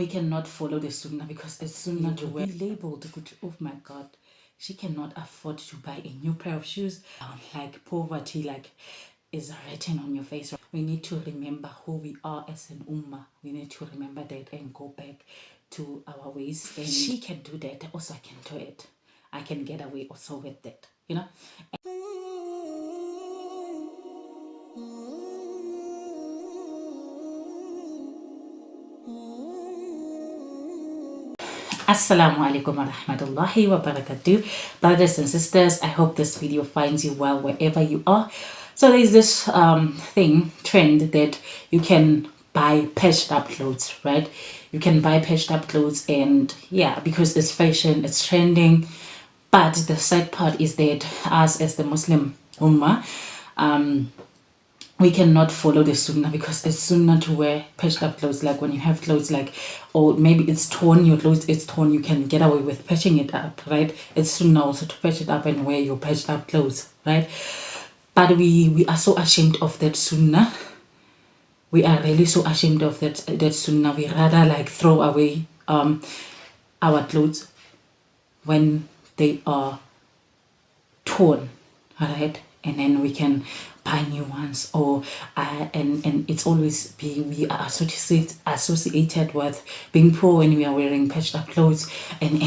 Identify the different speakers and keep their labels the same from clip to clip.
Speaker 1: we cannot follow the sunnah because it's sunnah to wear labeled. Oh my God, she cannot afford to buy a new pair of shoes. Like poverty, like is written on your face. We need to remember who we are as an ummah. We need to remember that and go back to our ways. And she can do that, also I can do it. I can get away also with that, you know. Assalamu alaikum wa rahmatullahi wa barakatuh. Brothers and sisters, I hope this video finds you well wherever you are. So there's this trend that you can buy patched up clothes, right? You can buy patched up clothes, and yeah, because it's fashion, it's trending. But the sad part is that us as the Muslim Ummah, we cannot follow the sunnah because it's sunnah to wear patched up clothes. Like when you have clothes like, or maybe it's torn, your clothes is torn, you can get away with patching it up, right? It's sunnah also to patch it up and wear your patched up clothes, right? But we are so ashamed of that sunnah. We are really so ashamed of that sunnah. We rather like throw away our clothes when they are torn, all right? And then we can buy new ones, or and it's always we are associated with being poor when we are wearing patched up clothes, and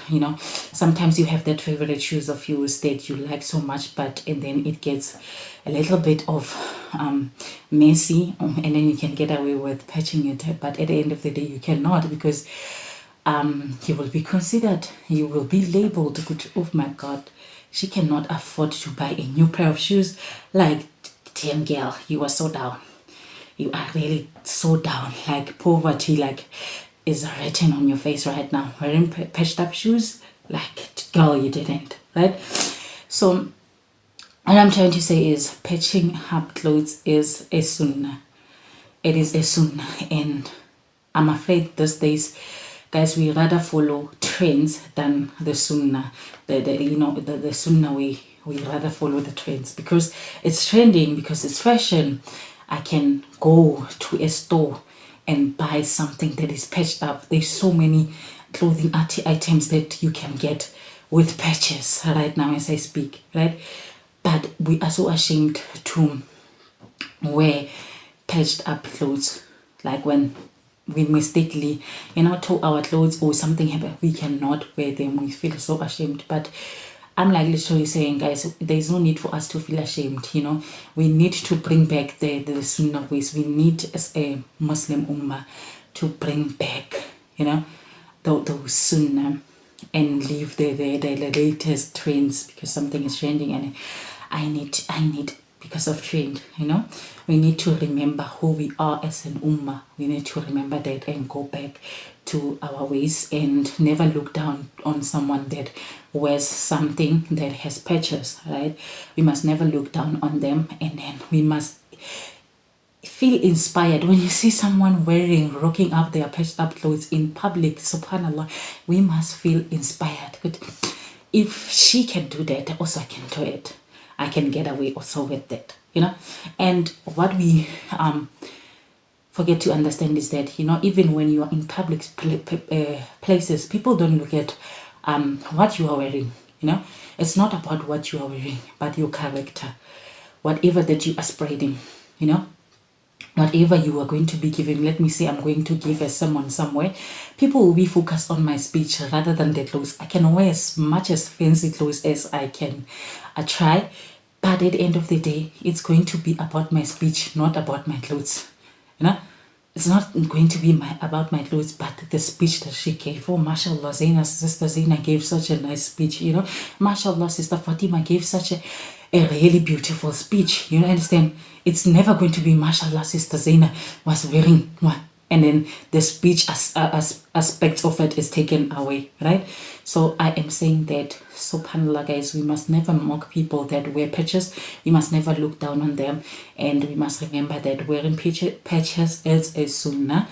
Speaker 1: you know, sometimes you have that favorite shoes of yours that you like so much, but and then it gets a little bit of messy, and then you can get away with patching it, but at the end of the day you cannot, because you will be considered, you will be labeled, oh my God, she cannot afford to buy a new pair of shoes. Like, damn girl, you are so down. You are really so down. Like poverty, like is written on your face right now. Wearing patched up shoes, like girl, you didn't, right? So what I'm trying to say is patching up clothes is a sunnah. It is a sunnah, and I'm afraid these days, guys, we rather follow trends than the sunnah. The sunnah way, we rather follow the trends because it's trending, because it's fashion. I can go to a store and buy something that is patched up. There's so many clothing items that you can get with patches right now as I speak, right? But we are so ashamed to wear patched up clothes. Like when we mistakenly, tore our clothes or something happened, we cannot wear them. We feel so ashamed. But I'm like literally saying, guys, there's no need for us to feel ashamed. We need to bring back the sunnah ways. We need, as a Muslim ummah, to bring back those sunnah and leave the latest trends, because something is trending, and I need because of trend. We need to remember who we are as an ummah. We need to remember that and go back to our ways, and never look down on someone that wears something that has patches, right? We must never look down on them, and then we must feel inspired when you see someone rocking up their patched up clothes in public. Subhanallah, we must feel inspired. Good. If she can do that, also I can do it. I can get away also with that, And what we forget to understand is that, even when you are in public places, people don't look at what you are wearing. It's not about what you are wearing, but your character, whatever that you are spreading, whatever you are going to be giving. Let me say I'm going to give a sermon somewhere. People will be focused on my speech rather than the clothes. I can wear as much as fancy clothes as I can. I try, but at the end of the day, it's going to be about my speech, not about my clothes. It's not going to be about my clothes, but the speech that she gave. Oh, mashallah, Sister Zaina gave such a nice speech, Mashallah, Sister Fatima gave such a really beautiful speech. You understand? It's never going to be mashallah, Sister Zaina was wearing what, and then the speech aspect of it is taken away, right? So I am saying that, subhanallah, guys, we must never mock people that wear patches. We must never look down on them, and we must remember that wearing patches is a sunnah,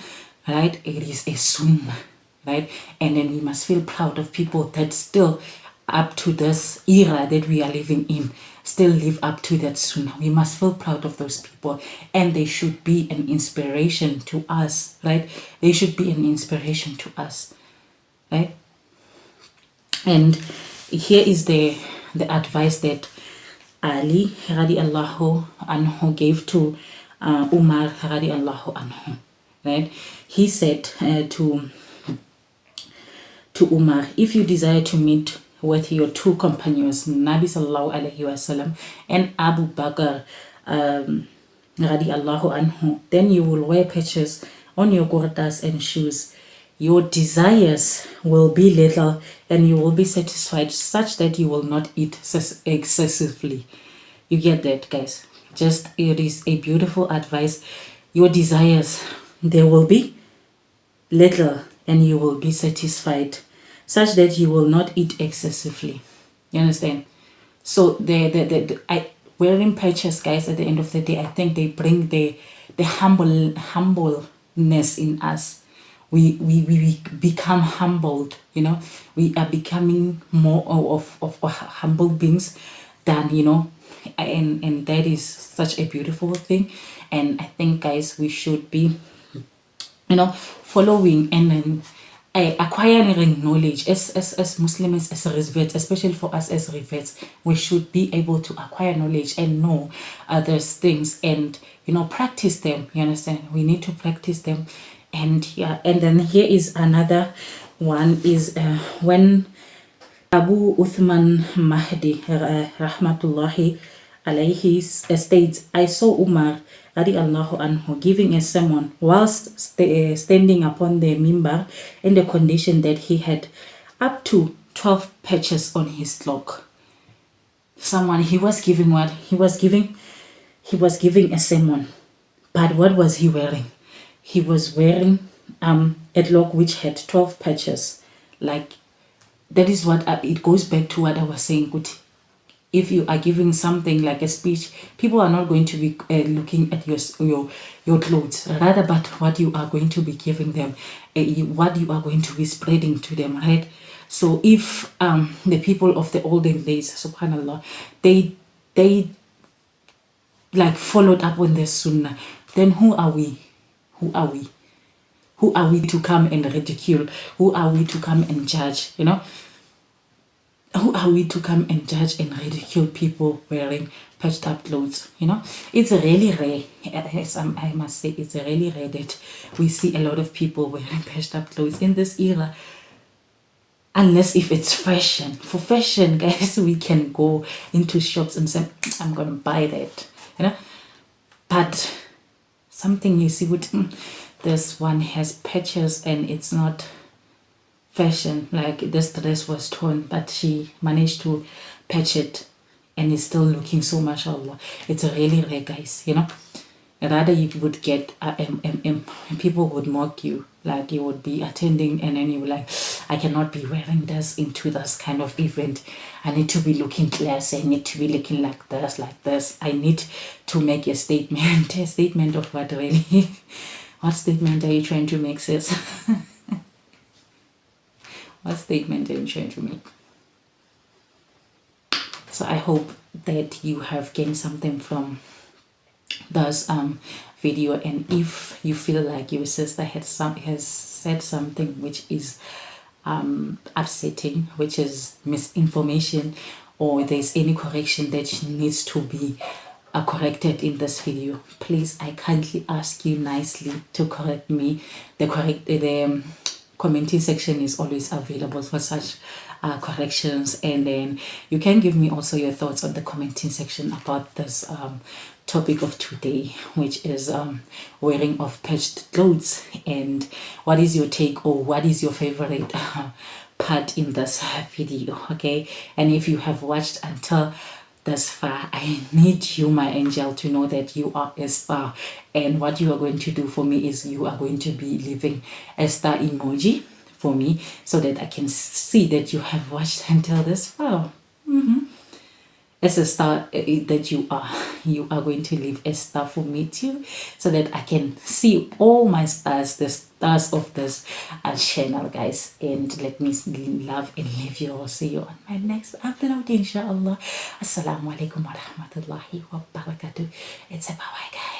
Speaker 1: right? It is a sunnah, right? And then we must feel proud of people that still up to this era that we are living in still live up to that sunnah. We must feel proud of those people, and they should be an inspiration to us, right? They should be an inspiration to us, right? And here is the advice that Ali radiallahu anhu gave to Umar radiallahu anhu, right? He said to Umar, if you desire to meet with your two companions, Nabi sallallahu alayhi wasallam and Abu Bakr radiallahu anhu, then you will wear patches on your kurtas and shoes. Your desires will be little and you will be satisfied such that you will not eat excessively. You get that, guys? Just, it is a beautiful advice. Your desires, there will be little and you will be satisfied such that you will not eat excessively. You understand? So wearing patches, guys, at the end of the day, I think they bring the humbleness in us. We become humbled, you know. We are becoming more of humble beings than, you know, and that is such a beautiful thing. And I think, guys, we should be, you know, following and then acquiring knowledge as Muslims, as reverts, especially for us as reverts. We should be able to acquire knowledge and know others things, and, you know, practice them. You understand? We need to practice them. And yeah, and then here is another one, is when Abu Uthman Mahdi rahmatullahi alayhi states, I saw Umar radiallahu anhu giving a sermon whilst standing upon the mimbar in the condition that he had up to 12 patches on his cloak. He was giving what? He was giving a sermon. But what was he wearing? He was wearing a cloak which had 12 patches. Like, that is what it goes back to what I was saying. If you are giving something like a speech, people are not going to be looking at your clothes, rather but what you are going to be giving them, what you are going to be spreading to them, right? So if the people of the olden days, subhanallah, they like followed up on the sunnah, then who are we? Who are we? Who are we to come and ridicule? Who are we to come and judge? You know? Who are we to come and judge and ridicule people wearing patched up clothes? You know? It's really rare. I must say, it's really rare that we see a lot of people wearing patched up clothes in this era. Unless if it's fashion. For fashion, guys, we can go into shops and say, I'm going to buy that. You know? But something you see with this one has patches and it's not fashion. Like, this dress was torn, but she managed to patch it and it's still looking so mashallah. It's really rare, guys, you know. Rather you would get people would mock you, like you would be attending and then you would like, I cannot be wearing this into this kind of event. I need to be looking classy. I need to be looking like this. I need to make a statement. A statement of what, really? What statement are you trying to make, sis? What statement are you trying to make? So I hope that you have gained something from this video, and if you feel like your sister has said something which is upsetting, which is misinformation, or there's any correction that needs to be corrected in this video, please, I kindly ask you nicely to correct me. The commenting section is always available for such corrections, and then you can give me also your thoughts on the commenting section about this topic of today, which is wearing of patched clothes, and what is your take, or what is your favorite part in this video. Okay, and if you have watched until thus far, I need you, my angel, to know that you are a star, and what you are going to do for me is you are going to be leaving a star emoji for me so that I can see that you have watched until this far. as a star that you are going to leave a star for me too, so that I can see all my stars, the stars of this channel, guys. And let me love and leave you all. See you on my next upload, inshallah. Assalamu alaikum wa rahmatullahi wa barakatuh. It's a bye, guys.